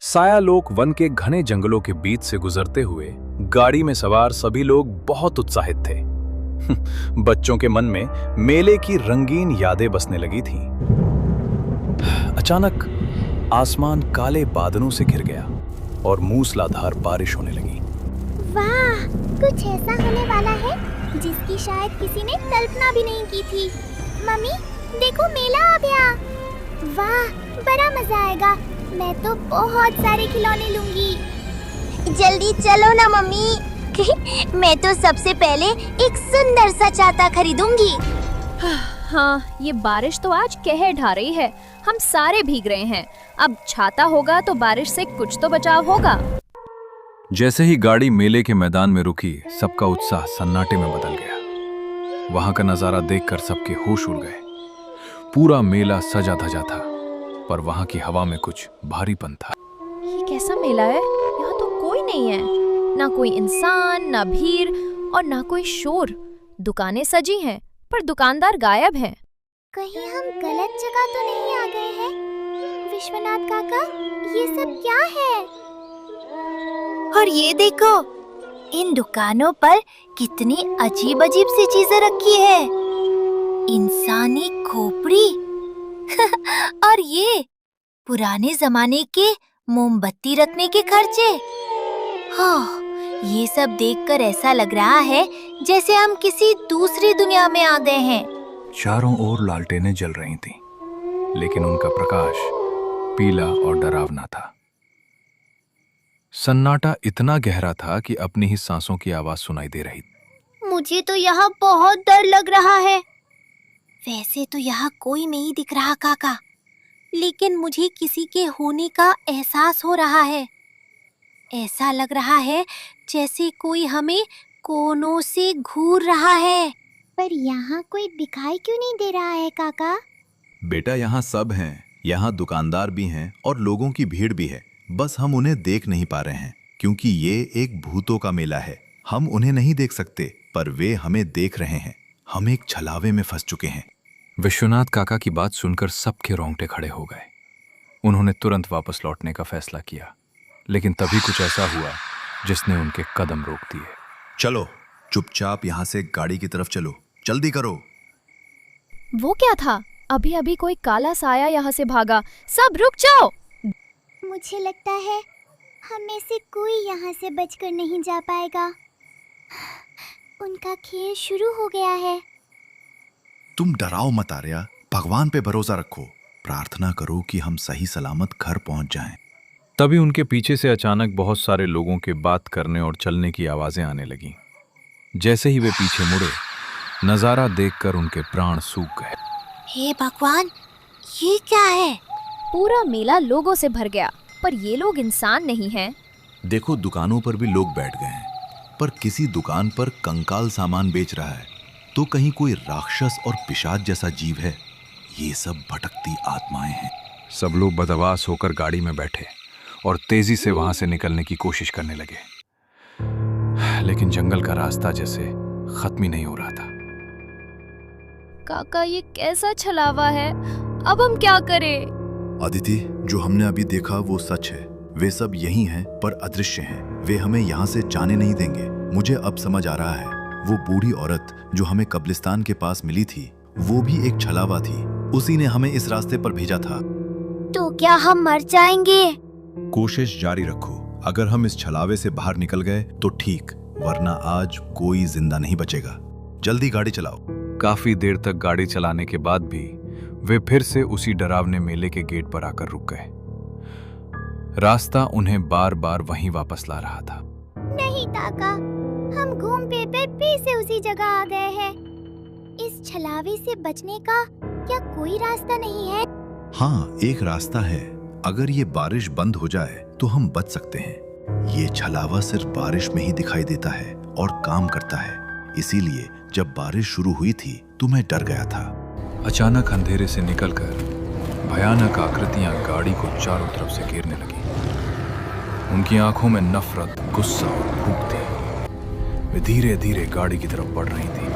सायालोक one के घने जंगलों के बीच से गुजरते हुए गाड़ी में सवार सभी लोग बहुत उत्साहित थे। बच्चों के मन में मेले की रंगीन यादें बसने लगी थीं। अचानक आसमान काले बादलों से घिर गया और मूसलाधार बारिश होने लगी। वाह, कुछ ऐसा होने वाला है जिसकी शायद किसी ने कल्पना भी नहीं की थी। मम्मी, देखो मेला आ गया। वाह, बड़ा मजा आएगा। मैं तो बहुत सारे खिलौने लूंगी। जल्दी चलो ना मम्मी। मैं तो सबसे पहले एक सुंदर सा छाता खरीदूंगी। हाँ, ये बारिश तो आज कहर ढा रही है। हम सारे भीग रहे हैं। अब छाता होगा तो बारिश से कुछ तो बचाव होगा। जैसे ही गाड़ी मेले के मैदान में रुकी, सबका उत्साह सन्नाटे में बदल गया। वहां का नजारा देखकर सबके होश उड़ गए। पूरा मेला सजा धजा था, पर वहां की हवा में कुछ भारीपन था। ये कैसा मेला है? यहाँ तो कोई नहीं है, ना कोई इंसान, ना भीड़ और ना कोई शोर। दुकानें सजी हैं, पर दुकानदार गायब हैं। कहीं हम गलत जगह तो नहीं आ गए हैं? विश्वनाथ काका, ये सब क्या है? और ये देखो, इन दुकानों पर कितनी अजीब अजीब सी चीजें रखी है। इंसानी खोपड़ी और ये पुराने जमाने के मोमबत्ती रखने के खर्चे। हाँ, ये सब देखकर ऐसा लग रहा है जैसे हम किसी दूसरी दुनिया में आ गए हैं। चारों ओर लालटेनें जल रही थीं, लेकिन उनका प्रकाश पीला और डरावना था। सन्नाटा इतना गहरा था कि अपनी ही सांसों की आवाज सुनाई दे रही। मुझे तो यहाँ बहुत डर लग रहा है। वैसे तो यहाँ कोई नहीं दिख रहा काका, लेकिन मुझे किसी के होने का एहसास हो रहा है। ऐसा लग रहा है जैसे कोई हमें कोनों से घूर रहा है। पर यहाँ कोई दिखाई क्यों नहीं दे रहा है काका? बेटा, यहाँ सब हैं। यहाँ दुकानदार भी हैं और लोगों की भीड़ भी है। बस हम उन्हें देख नहीं पा रहे हैं, क्योंकि ये एक भूतों का मेला है। हम उन्हें नहीं देख सकते, पर वे हमें देख रहे हैं। हम एक छलावे में फंस चुके हैं। विश्वनाथ काका की बात सुनकर सबके रोंगटे खड़े हो गए। उन्होंने तुरंत वापस लौटने का फैसला किया, लेकिन तभी कुछ ऐसा हुआ जिसने उनके कदम रोक दिए। चलो, चुपचाप यहाँ से गाड़ी की तरफ चलो। जल्दी करो। वो क्या था? अभी अभी कोई काला साया यहाँ से भागा। सब रुक जाओ। मुझे लगता है हम में से कोई यहाँ से बचकर नहीं जा पाएगा। उनका खेल शुरू हो गया है। तुम डराओ मत आर्या, भगवान पे भरोसा रखो। प्रार्थना करो कि हम सही सलामत घर पहुंच जाएं। तभी उनके पीछे से अचानक बहुत सारे लोगों के बात करने और चलने की आवाजें आने लगीं। जैसे ही वे पीछे मुड़े, नजारा देखकर उनके प्राण सूख गए। हे भगवान, ये क्या है? पूरा मेला लोगों से भर गया, पर ये लोग इंसान नहीं हैं। देखो, दुकानों पर भी लोग बैठ गए हैं, पर किसी दुकान पर कंकाल सामान बेच रहा है, तो कहीं कोई राक्षस और पिशाच जैसा जीव है। ये सब भटकती आत्माएं हैं। सब लोग बदहवास होकर गाड़ी में बैठे और तेजी से वहां से निकलने की कोशिश करने लगे, लेकिन जंगल का रास्ता जैसे खत्म ही नहीं हो रहा था। काका, ये कैसा छलावा है? अब हम क्या करें? अदिति, जो हमने अभी देखा वो सच है। वे सब यही हैं, पर अदृश्य हैं। वे हमें यहाँ से जाने नहीं देंगे। मुझे अब समझ आ रहा है, वो बूढ़ी औरत जो हमें कब्रिस्तान के पास मिली थी, वो भी एक छलावा थी। उसी ने हमें इस रास्ते पर भेजा था। तो क्या हम मर जाएंगे? कोशिश जारी रखो। अगर हम इस छलावे से बाहर निकल गए तो ठीक, वरना आज कोई जिंदा नहीं बचेगा। जल्दी गाड़ी चलाओ। काफी देर तक गाड़ी चलाने के बाद भी वे फिर से उसी डरावने मेले के गेट पर आकर रुक गए। रास्ता उन्हें बार बार वहीं वापस ला रहा था। नहीं काका, हम घूम फिर फिर से उसी जगह आ गए हैं। इस छलावे से बचने का क्या कोई रास्ता नहीं है? हाँ, एक रास्ता है। अगर ये बारिश बंद हो जाए तो हम बच सकते हैं। ये छलावा सिर्फ बारिश में ही दिखाई देता है और काम करता है। इसीलिए जब बारिश शुरू हुई थी तो मैं डर गया था। अचानक अंधेरे से निकलकर भयानक आकृतियां गाड़ी को चारों तरफ से घेरने लगी। उनकी आंखों में नफरत, गुस्सा और भूख थी। वे धीरे धीरे गाड़ी की तरफ बढ़ रही थी।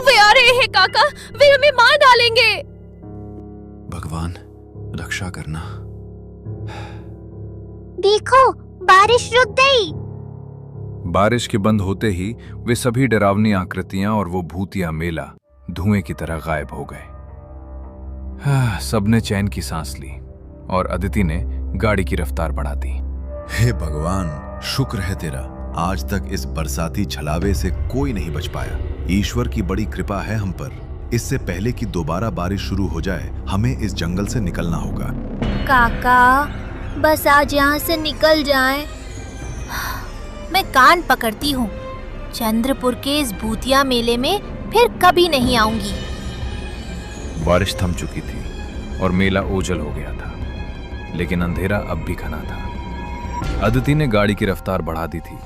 वे आ रहे हैं काका, वे हमें मार डालेंगे। रक्षा करना। देखो, बारिश रुक गई। बारिश के बंद होते ही वे सभी डरावनी आकृतियां और वो भूतिया मेला धुएं की तरह गायब हो गए। सबने चैन की सांस ली और अदिति ने गाड़ी की रफ्तार बढ़ा दी। हे भगवान, शुक्र है तेरा, आज तक इस बरसाती छलावे से कोई नहीं बच पाया। ईश्वर की बड़ी कृपा है हम पर। इससे पहले कि दोबारा बारिश शुरू हो जाए, हमें इस जंगल से निकलना होगा। काका, बस आज यहाँ से निकल जाएं। मैं कान पकड़ती हूँ। चंद्रपुर के इस भूतिया मेले में फिर कभी नहीं आऊंगी। बारिश थम चुकी थी और मेला ओझल हो गया था, लेकिन अंधेरा अब भी घना था। अदिति ने गाड़ी की रफ्तार बढ़ा दी थी,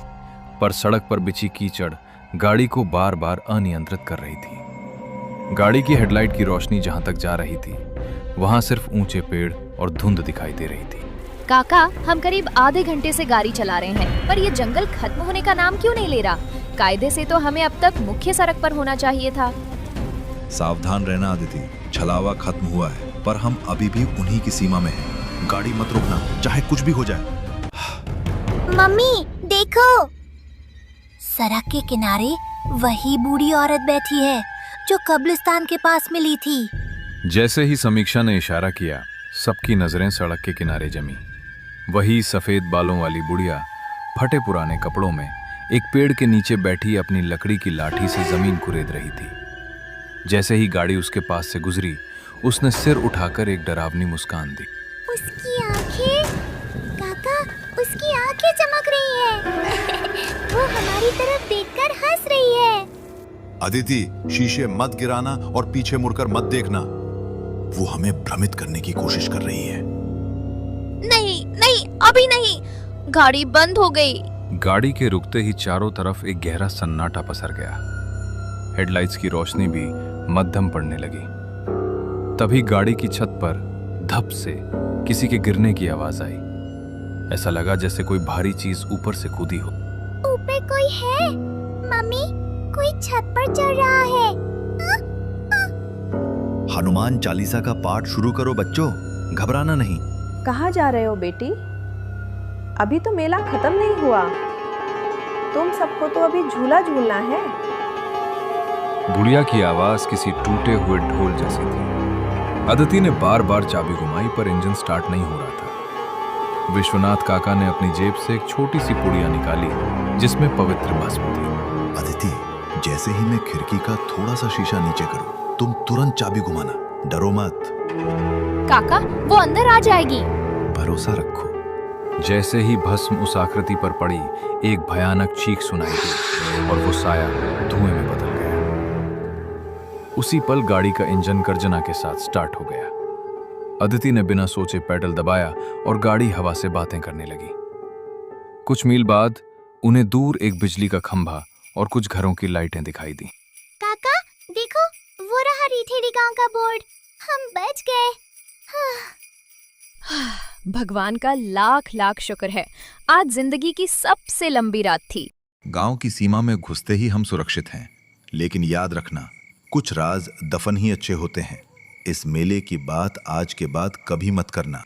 पर सड़क पर बिछी कीचड़ गाड़ी को बार बार अनियंत्रित कर रही थी। गाड़ी की हेडलाइट की रोशनी जहां तक जा रही थी, वहां सिर्फ ऊंचे पेड़ और धुंध दिखाई दे रही थी। काका, हम करीब आधे घंटे से गाड़ी चला रहे हैं, पर ये जंगल खत्म होने का नाम क्यों नहीं ले रहा? कायदे से तो हमें अब तक मुख्य सड़क पर होना चाहिए था। सावधान रहना अदिति, छलावा खत्म हुआ है, पर हम अभी भी उन्हीं की सीमा में हैं। गाड़ी मत रोकना, चाहे कुछ भी हो जाए। मम्मी, देखो। सड़क के किनारे वही बूढ़ी औरत बैठी है जो कब्रिस्तान के पास मिली थी। जैसे ही समीक्षा ने इशारा किया, सबकी नजरें सड़क के किनारे जमी। वही सफेद बालों वाली बुढ़िया फटे पुराने कपड़ों में एक पेड़ के नीचे बैठी अपनी लकड़ी की लाठी से जमीन कुरेद रही थी। जैसे ही गाड़ी उसके पास से गुजरी, उसने सिर उठाकर एक डरावनी मुस्कान दी। उसकी आंखें, काका, उसकी आंखें चमक रही है। वो हमारी तरफ देखकर हंस रही है। अदिति, शीशे मत गिराना और पीछे मुड़कर मत देखना। वो हमें भ्रमित करने की कोशिश कर रही है। नहीं नहीं, अभी नहीं। गाड़ी बंद हो गई। गाड़ी के रुकते ही चारों तरफ एक गहरा सन्नाटा पसर गया। हेडलाइट्स की रोशनी भी मध्यम पड़ने लगी। तभी गाड़ी की छत पर धप से किसी के गिरने की आवाज आई। ऐसा लगा जैसे कोई भारी चीज ऊपर से कूदी हो। ऊपर कोई है। मम्मी, कोई छत पर चढ़ रहा है। हनुमान चालीसा का पाठ शुरू करो बच्चों, घबराना नहीं। कहाँ जा रहे हो बेटी? अभी तो मेला खत्म नहीं हुआ। तुम सबको तो अभी झूला झूलना है। बुढ़िया की आवाज किसी टूटे हुए ढोल जैसी थी। अदिति ने बार बार चाबी घुमाई, पर इंजन स्टार्ट नहीं हो रहा था। विश्वनाथ काका ने अपनी जेब से एक छोटी सी पुड़िया निकाली, जिसमें पवित्र भस्म थी। अदिति, जैसे ही मैं खिड़की का थोड़ा सा शीशा नीचे करूं, तुम तुरंत चाबी घुमाना, डरो मत। काका, वो अंदर आ जाएगी। भरोसा रखो। जैसे ही भस्म उस आकृति पर पड़ी, एक भयानक चीख सुनाई दी और वो साया धुएं में बदल गया। उसी पल गाड़ी का इंजन गर्जना के साथ स्टार्ट हो गया। अदिति ने बिना सोचे पेडल दबाया और गाड़ी हवा से बातें करने लगी। कुछ मील बाद उन्हें दूर एक बिजली का खंभा और कुछ घरों की लाइटें दिखाई दी। काका, देखो, वो रहा रीठेरी गांव का बोर्ड। हम बच गए। भगवान का लाख लाख शुक्र है, आज जिंदगी की सबसे लंबी रात थी। गांव की सीमा में घुसते ही हम सुरक्षित हैं, लेकिन याद रखना, कुछ राज दफन ही अच्छे होते हैं। इस मेले की बात आज के बाद कभी मत करना।